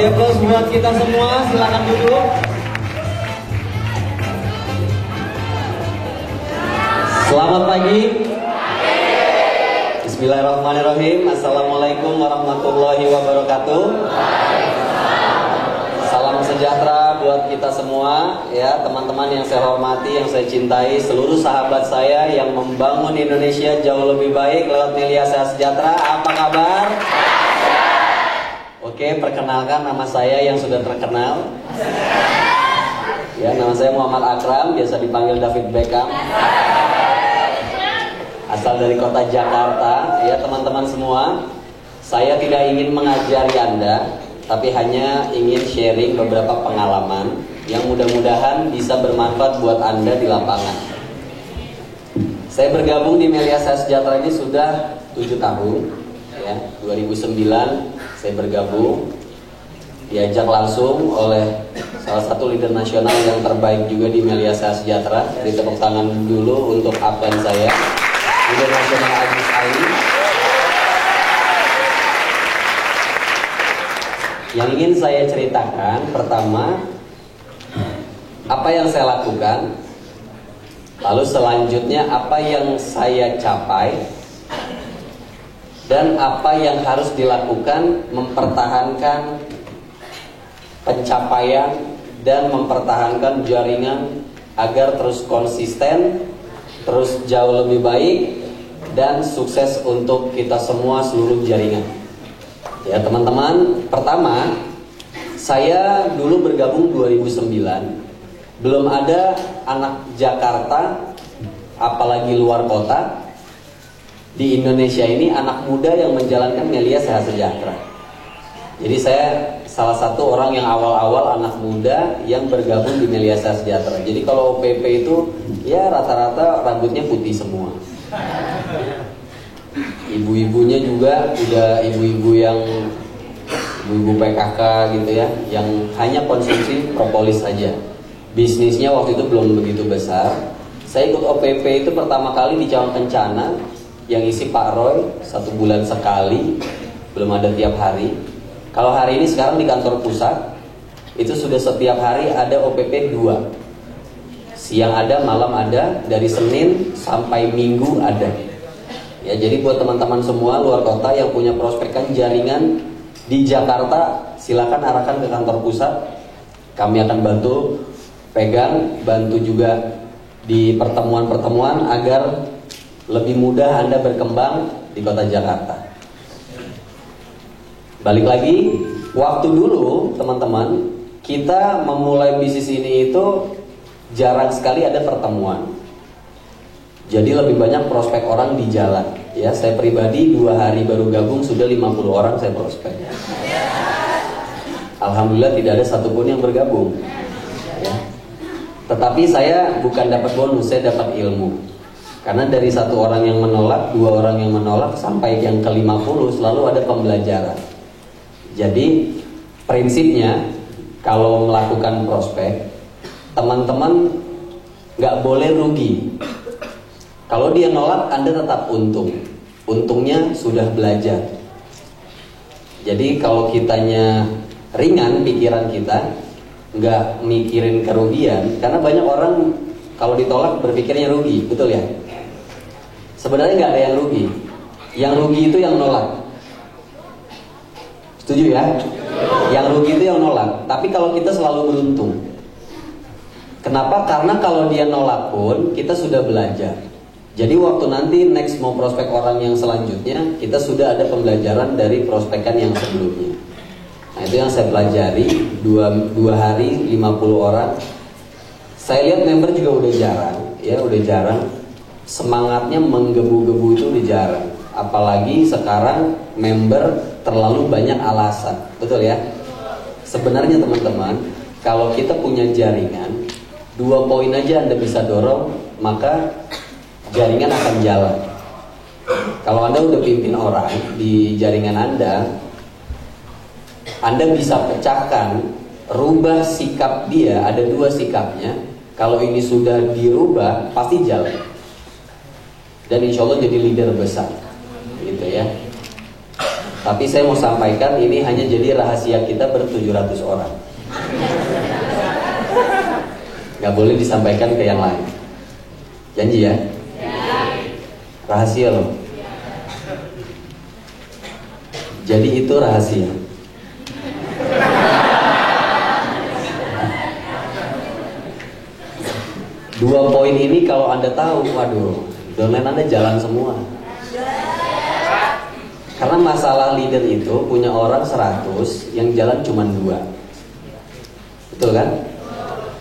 Kasih aplaus buat kita semua, silakan duduk. Selamat pagi. Bismillahirrahmanirrahim. Assalamualaikum warahmatullahi wabarakatuh. Salam sejahtera buat kita semua, ya teman-teman yang saya hormati, yang saya cintai, seluruh sahabat saya yang membangun Indonesia jauh lebih baik lewat Melia Sejahtera. Apa kabar? Oke, perkenalkan nama saya yang sudah terkenal. Ya, nama saya Muhammad Akram, biasa dipanggil David Beckham. Asal dari kota Jakarta, ya teman-teman semua. Saya tidak ingin mengajari Anda, tapi hanya ingin sharing beberapa pengalaman yang mudah-mudahan bisa bermanfaat buat Anda di lapangan. Saya bergabung di Melia Sejahtera ini sudah 7 tahun. Ya, 2009 saya bergabung, diajak langsung oleh salah satu leader nasional yang terbaik juga di Melia Sejahtera. Jadi tepuk tangan dulu untuk abang saya, leader nasional Agus Ali. Yang ingin saya ceritakan, pertama, apa yang saya lakukan, lalu selanjutnya apa yang saya capai, dan apa yang harus dilakukan mempertahankan pencapaian dan mempertahankan jaringan agar terus konsisten, terus jauh lebih baik, dan sukses untuk kita semua seluruh jaringan. Ya teman-teman, pertama, saya dulu bergabung 2009, belum ada anak Jakarta, apalagi luar kota, di Indonesia ini anak muda yang menjalankan Melia Sejahtera. Jadi saya salah satu orang yang awal-awal anak muda yang bergabung di Melia Sejahtera. Jadi kalau OPP itu ya rata-rata rambutnya putih semua. Ibu-ibunya juga udah ibu-ibu yang ibu-ibu PKK gitu ya, yang hanya konsumsi propolis saja. Bisnisnya waktu itu belum begitu besar. Saya ikut OPP itu pertama kali di Cawan Kencana, yang isi Pak Roy 1 bulan sekali, belum ada tiap hari. Kalau hari ini sekarang di kantor pusat itu sudah setiap hari ada OPP 2, siang ada, malam ada, dari Senin sampai Minggu ada. Ya, jadi buat teman-teman semua luar kota yang punya prospekan jaringan di Jakarta, silakan arahkan ke kantor pusat. Kami akan bantu pegang, bantu juga di pertemuan-pertemuan agar lebih mudah Anda berkembang di kota Jakarta. Balik lagi, waktu dulu teman-teman, kita memulai bisnis ini itu jarang sekali ada pertemuan. Jadi lebih banyak prospek orang di jalan. Ya, saya pribadi 2 hari baru gabung sudah 50 orang saya prospek. Alhamdulillah tidak ada satupun yang bergabung. Ya. Tetapi saya bukan dapat bonus, saya dapat ilmu. Karena dari 1 orang yang menolak, 2 orang yang menolak, sampai yang ke-50 selalu ada pembelajaran. Jadi prinsipnya kalau melakukan prospek, teman-teman gak boleh rugi. Kalau dia nolak, Anda tetap untung. Untungnya sudah belajar. Jadi kalau kitanya ringan pikiran kita, gak mikirin kerugian. Karena banyak orang kalau ditolak berpikirnya rugi, betul ya? Sebenarnya nggak ada yang rugi. Yang rugi itu yang nolak. Setuju ya? Yang rugi itu yang nolak. Tapi kalau kita selalu beruntung. Kenapa? Karena kalau dia nolak pun kita sudah belajar. Jadi waktu nanti next mau prospek orang yang selanjutnya, kita sudah ada pembelajaran dari prospekan yang sebelumnya. Nah itu yang saya pelajari 2 hari 50 orang. Saya lihat member juga udah jarang, ya udah jarang. Semangatnya menggebu-gebu itu udah jarang. Apalagi sekarang member terlalu banyak alasan, betul ya? Sebenarnya teman-teman, kalau kita punya jaringan, 2 poin aja Anda bisa dorong, maka jaringan akan jalan. Kalau Anda udah pimpin orang di jaringan Anda bisa pecahkan, rubah sikap dia. Ada 2 sikapnya. Kalau ini sudah dirubah, pasti jalan. Dan insya Allah jadi leader besar, gitu ya. Tapi saya mau sampaikan ini hanya jadi rahasia kita ber-700 orang. Gak boleh disampaikan ke yang lain. Janji ya? Rahasia loh. Jadi itu rahasia. Dua poin ini kalau Anda tahu, waduh, domain Anda jalan semua. Karena masalah leader itu punya orang 100, yang jalan cuma 2. Betul kan?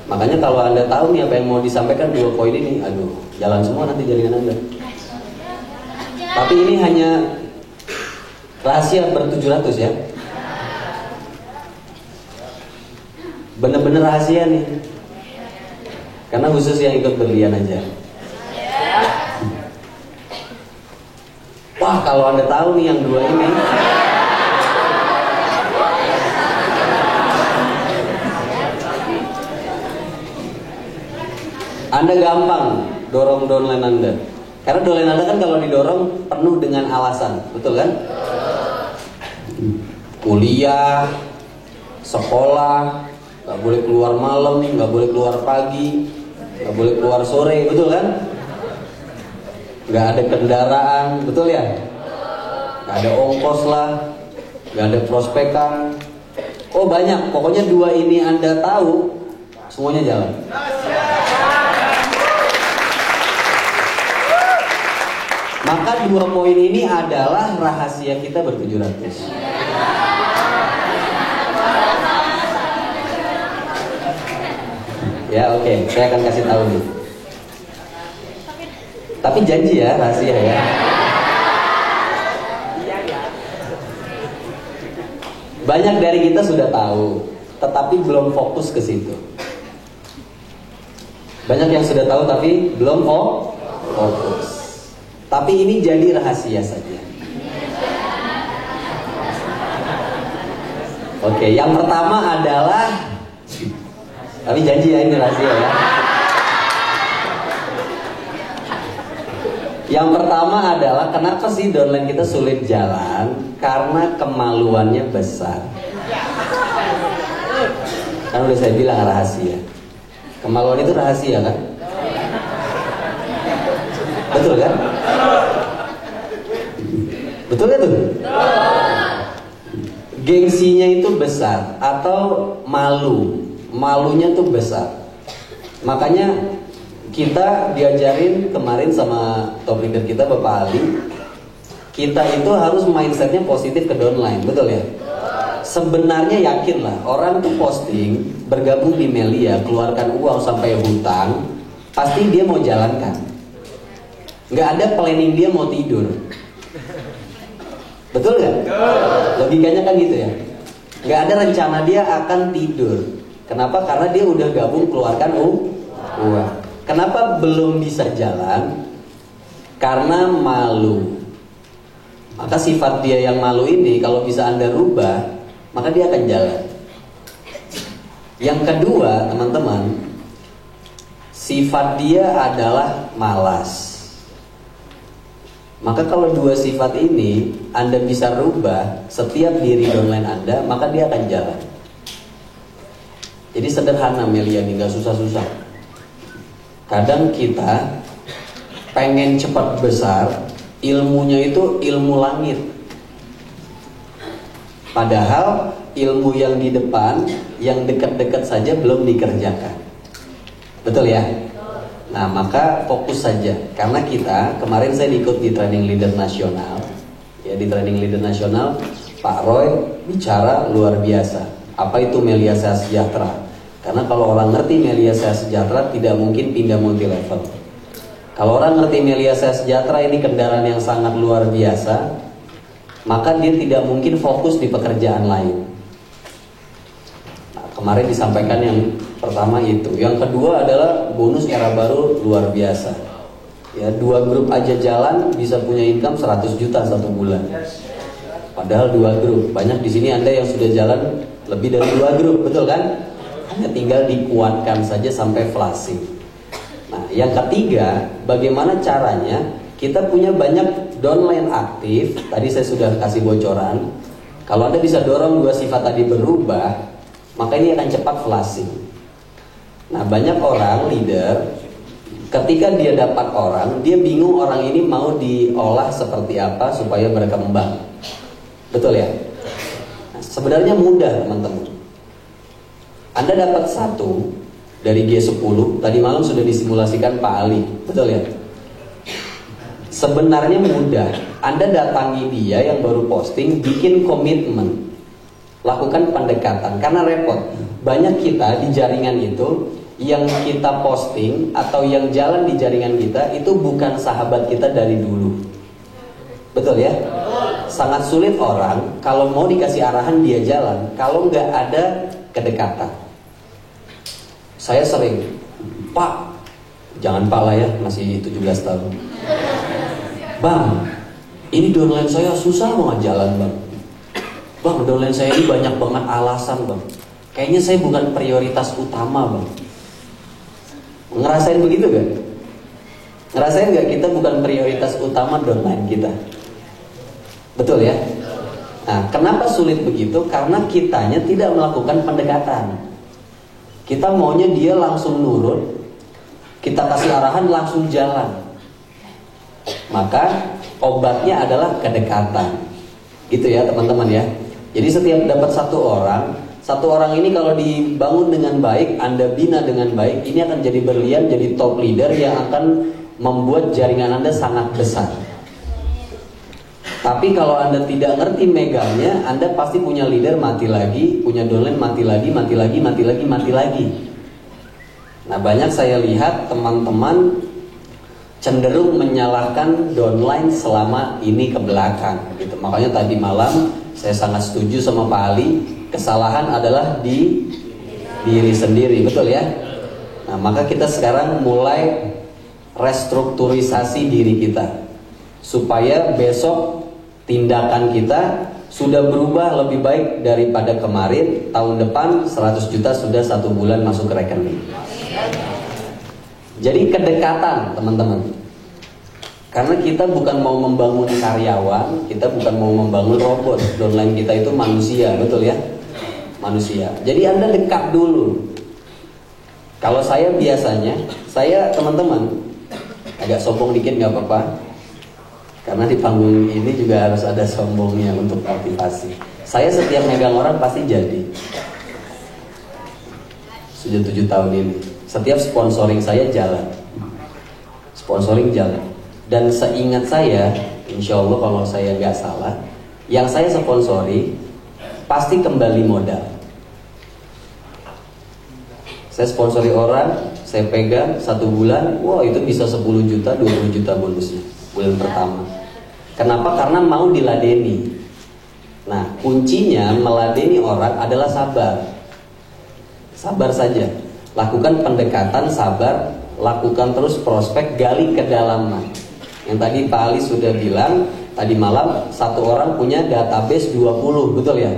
Makanya kalau Anda tahu nih apa yang mau disampaikan 2 poin ini, aduh, jalan semua nanti jaringan Anda. Tapi ini hanya rahasia ber-700 ya. Bener-bener rahasia nih. Karena khusus yang ikut berlian aja. Wah, kalau Anda tahu nih yang 2 ini, Anda gampang dorong downline Anda. Karena downline Anda kan kalau didorong penuh dengan alasan, betul kan? Kuliah, sekolah, gak boleh keluar malam, gak boleh keluar pagi, gak boleh keluar sore, betul kan? Gak ada kendaraan, betul ya? Gak ada ongkos lah, gak ada prospekan. Oh banyak, pokoknya 2 ini Anda tahu, semuanya jalan. Maka 2 poin ini adalah rahasia kita ber-700. Ya oke, saya akan kasih tahu nih. Tapi janji ya, rahasia ya. Banyak dari kita sudah tahu, tetapi belum fokus ke situ. Banyak yang sudah tahu tapi belum fokus. Tapi ini jadi rahasia saja. Oke, yang pertama adalah, tapi janji ya ini rahasia ya. Yang pertama adalah kenapa sih downline kita sulit jalan? Karena kemaluannya besar. Kan udah saya bilang rahasia. Kemaluan itu rahasia kan? Betul kan? Betul kan tuh? Gengsinya itu besar atau malunya tuh besar. Makanya kita diajarin kemarin sama top leader kita Bapak Ali, kita itu harus mindsetnya positif ke downline, betul ya? Sebenarnya yakinlah orang tuh posting bergabung di Melia, keluarkan uang sampai hutang, pasti dia mau jalankan. Nggak ada planning dia mau tidur. Betul nggak? Logikanya kan gitu ya. Nggak ada rencana dia akan tidur. Kenapa? Karena dia udah gabung keluarkan uang. Kenapa belum bisa jalan? Karena malu. Maka sifat dia yang malu ini kalau bisa Anda rubah, maka dia akan jalan. Yang kedua, teman-teman, sifat dia adalah malas. Maka kalau 2 sifat ini Anda bisa rubah setiap diri downline Anda, maka dia akan jalan. Jadi sederhana Melia, nggak susah-susah. Kadang kita pengen cepat besar, ilmunya itu ilmu langit. Padahal ilmu yang di depan, yang dekat-dekat saja belum dikerjakan. Betul ya? Nah maka fokus saja. Karena kita, kemarin saya ikut di training leader nasional. Ya, di training leader nasional Pak Roy bicara luar biasa. Apa itu Melia Sejahtera? Karena kalau orang ngerti Melia Sejahtera tidak mungkin pindah multi level. Kalau orang ngerti Melia Sejahtera ini kendaraan yang sangat luar biasa, maka dia tidak mungkin fokus di pekerjaan lain. Nah, kemarin disampaikan yang pertama itu. Yang kedua adalah bonus era baru luar biasa. Ya, 2 grup aja jalan bisa punya income 100 juta 1 bulan. Padahal 2 grup. Banyak di sini Anda yang sudah jalan lebih dari 2 grup, betul kan? Hanya tinggal dikuatkan saja sampai flashing. Nah, yang ketiga, bagaimana caranya kita punya banyak downline aktif, tadi saya sudah kasih bocoran. Kalau Anda bisa dorong dua sifat tadi berubah, maka ini akan cepat flashing. Nah, banyak orang leader, ketika dia dapat orang, dia bingung orang ini mau diolah seperti apa supaya berkembang. Betul ya? Nah, sebenarnya mudah teman-teman. Anda dapat satu dari G10, tadi malam sudah disimulasikan Pak Ali, betul ya? Sebenarnya mudah. Anda datangi dia yang baru posting, bikin komitmen, lakukan pendekatan. Karena repot, banyak kita di jaringan itu yang kita posting atau yang jalan di jaringan kita itu bukan sahabat kita dari dulu. Betul ya? Sangat sulit orang kalau mau dikasih arahan dia jalan, kalau nggak ada kedekatan. Saya sering, Pak, jangan Pak lah ya, masih 17 tahun. Bang, ini downline saya susah banget jalan bang. Bang, downline saya ini banyak banget alasan bang. Kayaknya saya bukan prioritas utama bang. Ngerasain begitu kan? Ngerasain gak kita bukan prioritas utama downline kita? Betul ya? Nah, kenapa sulit begitu? Karena kitanya tidak melakukan pendekatan. Kita maunya dia langsung nurut, kita kasih arahan langsung jalan. Maka obatnya adalah kedekatan. Gitu ya teman-teman ya. Jadi setiap dapat satu orang ini kalau dibangun dengan baik, Anda bina dengan baik, ini akan jadi berlian, jadi top leader yang akan membuat jaringan Anda sangat besar. Tapi kalau Anda tidak ngerti megangnya, Anda pasti punya leader mati lagi, punya downline mati lagi. Nah, banyak saya lihat teman-teman cenderung menyalahkan downline selama ini ke belakang gitu. Makanya tadi malam saya sangat setuju sama Pak Ali, kesalahan adalah di diri sendiri, betul ya? Nah, maka kita sekarang mulai restrukturisasi diri kita supaya besok tindakan kita sudah berubah lebih baik daripada kemarin. Tahun depan 100 juta sudah 1 bulan masuk ke rekening. Jadi kedekatan teman-teman. Karena kita bukan mau membangun karyawan, kita bukan mau membangun robot. Downline kita itu manusia, betul ya? Manusia. Jadi Anda dekat dulu. Kalau saya biasanya, teman-teman agak sombong dikit nggak apa-apa. Karena di panggung ini juga harus ada sombongnya untuk motivasi. Saya setiap megang orang pasti jadi. Sudah 7 tahun ini. Setiap sponsoring saya jalan. Dan seingat saya, insya Allah kalau saya nggak salah, yang saya sponsori pasti kembali modal. Saya sponsori orang, saya pegang 1 bulan, wah itu bisa 10 juta, 20 juta bonusnya bulan pertama. Kenapa? Karena mau diladeni. Nah, kuncinya meladeni orang adalah sabar. Sabar saja. Lakukan pendekatan, sabar, lakukan terus prospek, gali kedalaman. Yang tadi Pak Ali sudah bilang, tadi malam satu orang punya database 20, betul ya?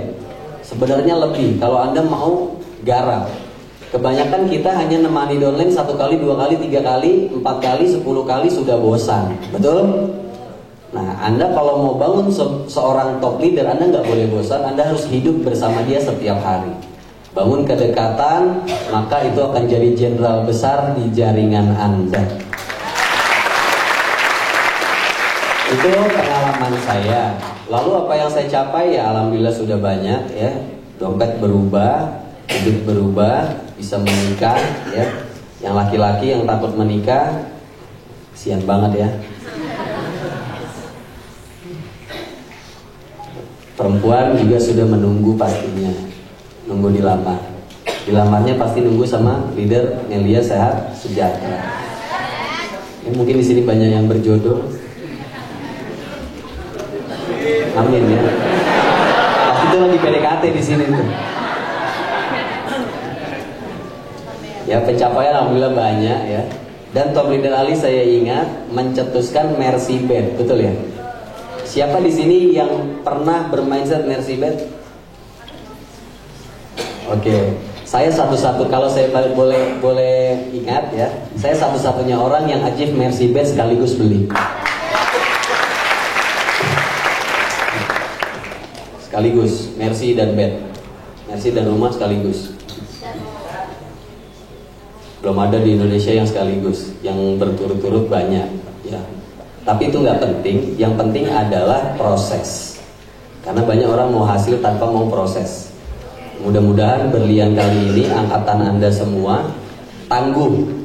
Sebenarnya lebih, kalau Anda mau garap. Kebanyakan kita hanya nemani downline 1 kali, 2 kali, 3 kali, 4 kali, 10 kali sudah bosan, betul? Nah, Anda kalau mau bangun seorang top leader, Anda nggak boleh bosan, Anda harus hidup bersama dia setiap hari. Bangun kedekatan, maka itu akan jadi jenderal besar di jaringan Anda. Itu pengalaman saya. Lalu apa yang saya capai ya alhamdulillah sudah banyak ya. Dompet berubah, hidup berubah, bisa menikah ya. Yang laki-laki yang takut menikah, kasihan banget ya. Perempuan juga sudah menunggu pastinya, nunggu dilamar. Dilamarnya pasti nunggu sama leader Nelia Sehat Sejahtera. Ya, mungkin di sini banyak yang berjodoh. Amin ya. Pasti itu lagi PDKT di sini tuh. Ya pencapaian alhamdulillah banyak ya. Dan top leader Ali saya ingat mencetuskan Mercy-Benz, betul ya? Siapa di sini yang pernah bermindset Mercy-Benz? Oke, saya satu-satu kalau saya boleh ingat ya, saya satu-satunya orang yang achieve Mercy-Benz sekaligus beli. sekaligus, mercy dan bed, mercy dan rumah sekaligus. Belum ada di Indonesia yang sekaligus, yang berturut-turut banyak ya. Tapi itu nggak penting, yang penting adalah proses. Karena banyak orang mau hasil tanpa mau proses. Mudah-mudahan berlian kali ini angkatan Anda semua tangguh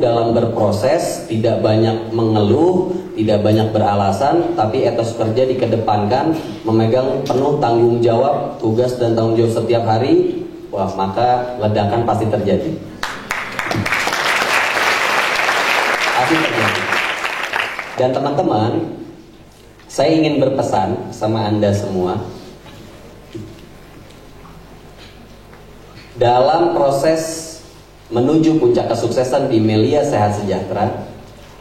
dalam berproses, tidak banyak mengeluh, tidak banyak beralasan, tapi etos kerja dikedepankan, memegang penuh tanggung jawab, tugas dan tanggung jawab setiap hari. Wah, maka ledakan pasti terjadi. Pasti terjadi. Dan teman-teman, saya ingin berpesan sama Anda semua, dalam proses menuju puncak kesuksesan di Melia Sehat Sejahtera,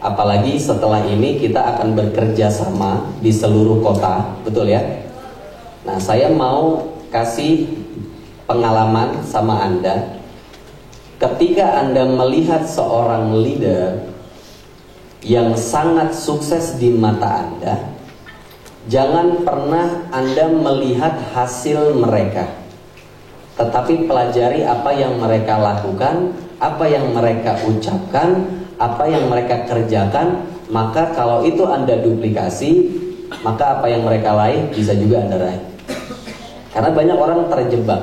apalagi setelah ini kita akan bekerja sama di seluruh kota, betul ya? Nah, saya mau kasih pengalaman sama Anda. Ketika Anda melihat seorang leader yang sangat sukses di mata Anda, jangan pernah Anda melihat hasil mereka, tetapi pelajari apa yang mereka lakukan, apa yang mereka ucapkan, apa yang mereka kerjakan. Maka kalau itu Anda duplikasi, maka apa yang mereka raih bisa juga Anda raih. Karena banyak orang terjebak.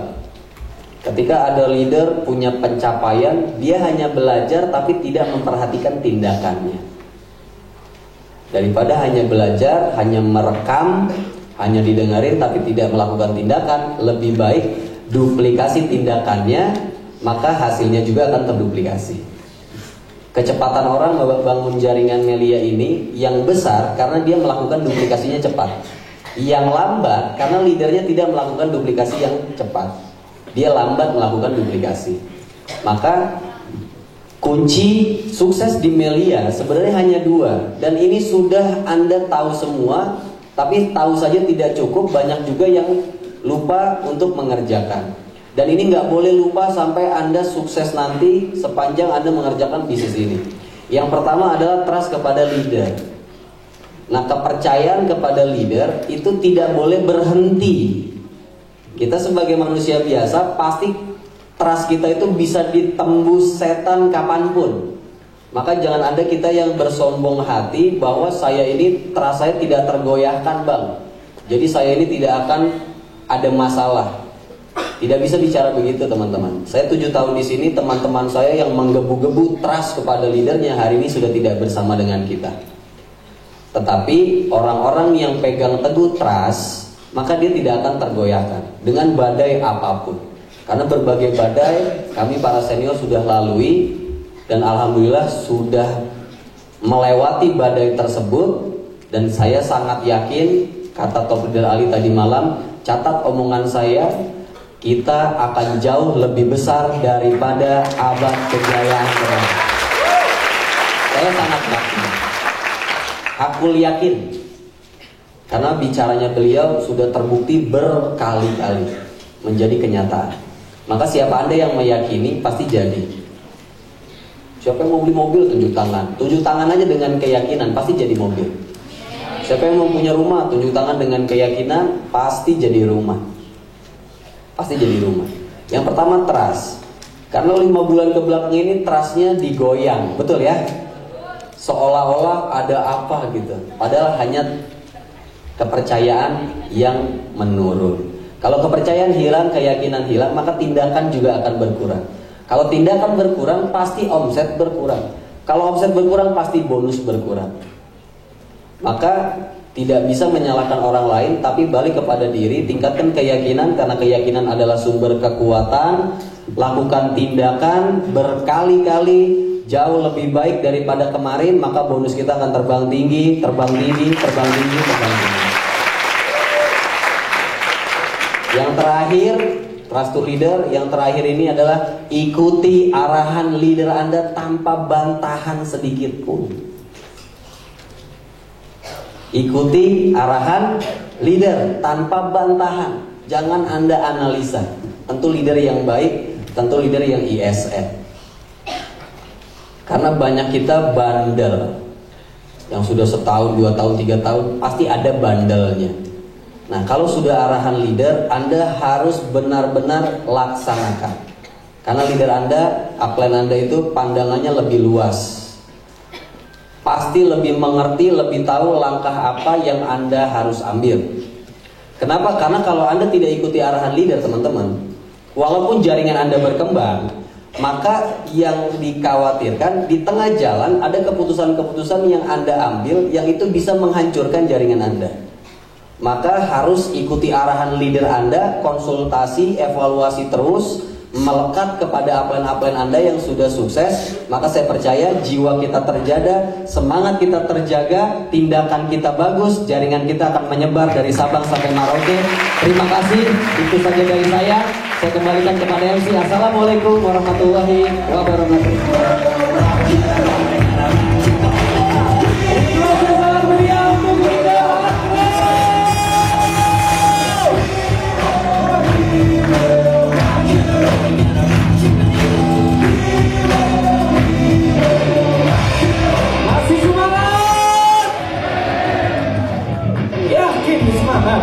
Ketika ada leader punya pencapaian, dia hanya belajar tapi tidak memperhatikan tindakannya. Daripada hanya belajar, hanya merekam, hanya didengarin tapi tidak melakukan tindakan, lebih baik duplikasi tindakannya, maka hasilnya juga akan terduplikasi. Kecepatan orang membangun jaringan Melia ini yang besar karena dia melakukan duplikasinya cepat. Yang lambat karena leadernya tidak melakukan duplikasi yang cepat. Dia lambat melakukan duplikasi. Maka kunci sukses di Melia sebenarnya hanya dua, dan ini sudah Anda tahu semua, tapi tahu saja tidak cukup, banyak juga yang lupa untuk mengerjakan. Dan ini nggak boleh lupa sampai Anda sukses nanti sepanjang Anda mengerjakan bisnis ini. Yang pertama adalah trust kepada leader. Nah, kepercayaan kepada leader itu tidak boleh berhenti. Kita sebagai manusia biasa pasti trust kita itu bisa ditembus setan kapanpun. Maka jangan ada kita yang bersombong hati bahwa saya ini trust saya tidak tergoyahkan, bang, jadi saya ini tidak akan ada masalah. Tidak bisa bicara begitu, teman-teman. Saya 7 tahun di sini, teman-teman saya yang menggebu-gebu trust kepada leadernya hari ini sudah tidak bersama dengan kita. Tetapi orang-orang yang pegang teguh trust, maka dia tidak akan tergoyahkan dengan badai apapun. Karena berbagai badai kami para senior sudah lalui, dan alhamdulillah sudah melewati badai tersebut. Dan saya sangat yakin, kata Top Leader Ali tadi malam, catat omongan saya, kita akan jauh lebih besar daripada abad kejayaan Corona. Saya sangat yakin, aku yakin, karena bicaranya beliau sudah terbukti berkali-kali menjadi kenyataan. Maka siapa Anda yang meyakini pasti jadi. Siapa yang mau beli mobil, tunjuk tangan. Tunjuk tangan aja dengan keyakinan, pasti jadi mobil. Siapa yang mau punya rumah, tunjuk tangan dengan keyakinan, pasti jadi rumah. Pasti jadi rumah. Yang pertama trust. Karena 5 bulan kebelakang ini trustnya digoyang, betul ya? Seolah-olah ada apa gitu. Padahal hanya kepercayaan yang menurun. Kalau kepercayaan hilang, keyakinan hilang, maka tindakan juga akan berkurang. Kalau tindakan berkurang, pasti omset berkurang. Kalau omset berkurang, pasti bonus berkurang. Maka tidak bisa menyalahkan orang lain, tapi balik kepada diri, tingkatkan keyakinan, karena keyakinan adalah sumber kekuatan. Lakukan tindakan berkali-kali, jauh lebih baik daripada kemarin, maka bonus kita akan terbang tinggi, terbang tinggi, terbang tinggi, terbang tinggi. Yang terakhir, trust to leader, yang terakhir ini adalah ikuti arahan leader Anda tanpa bantahan sedikit pun. Ikuti arahan leader tanpa bantahan. Jangan Anda analisa. Tentu leader yang baik, tentu leader yang ISN. Karena banyak kita bandel. Yang sudah 1 tahun, 2 tahun, 3 tahun, pasti ada bandelnya. Nah, kalau sudah arahan leader, Anda harus benar-benar laksanakan. Karena leader Anda, upline Anda itu pandangannya lebih luas. Pasti lebih mengerti, lebih tahu langkah apa yang Anda harus ambil. Kenapa? Karena kalau Anda tidak ikuti arahan leader, teman-teman, walaupun jaringan Anda berkembang, maka yang dikhawatirkan di tengah jalan ada keputusan-keputusan yang Anda ambil yang itu bisa menghancurkan jaringan Anda. Maka harus ikuti arahan leader Anda, konsultasi, evaluasi terus, melekat kepada upline-upline Anda yang sudah sukses. Maka saya percaya jiwa kita terjaga, semangat kita terjaga, tindakan kita bagus, jaringan kita akan menyebar dari Sabang sampai Merauke. Terima kasih, itu saja dari saya. Saya kembalikan kepada MC. Assalamualaikum warahmatullahi wabarakatuh. Masih semangat? Yakin semangat?